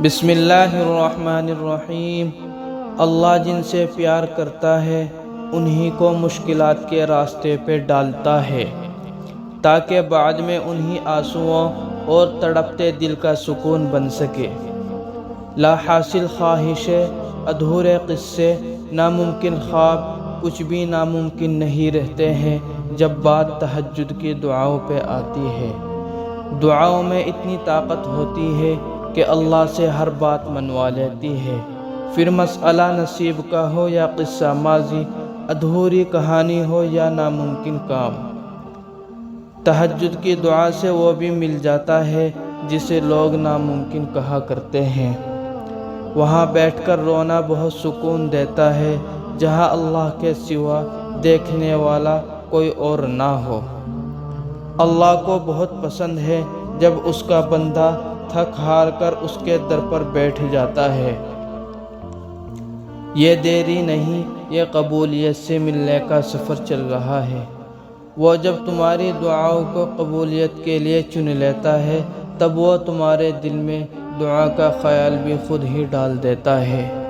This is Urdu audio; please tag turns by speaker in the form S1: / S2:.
S1: بسم اللہ الرحمن الرحیم۔ اللہ جن سے پیار کرتا ہے انہی کو مشکلات کے راستے پہ ڈالتا ہے تاکہ بعد میں انہی آنسوؤں اور تڑپتے دل کا سکون بن سکے۔ لا حاصل خواہشیں، ادھورے قصے، ناممکن خواب، کچھ بھی ناممکن نہیں رہتے ہیں جب بات تہجد کی دعاؤں پہ آتی ہے۔ دعاؤں میں اتنی طاقت ہوتی ہے کہ اللہ سے ہر بات منوا لیتی ہے، پھر مسئلہ نصیب کا ہو یا قصہ ماضی، ادھوری کہانی ہو یا ناممکن کام۔ تہجد کی دعا سے وہ بھی مل جاتا ہے جسے لوگ ناممکن کہا کرتے ہیں۔ وہاں بیٹھ کر رونا بہت سکون دیتا ہے جہاں اللہ کے سوا دیکھنے والا کوئی اور نہ ہو۔ اللہ کو بہت پسند ہے جب اس کا بندہ تھک ہار کر اس کے در پر بیٹھ جاتا ہے۔ یہ دیری نہیں، یہ قبولیت سے ملنے کا سفر چل رہا ہے۔ وہ جب تمہاری دعاؤں کو قبولیت کے لیے چن لیتا ہے تب وہ تمہارے دل میں دعا کا خیال بھی خود ہی ڈال دیتا ہے۔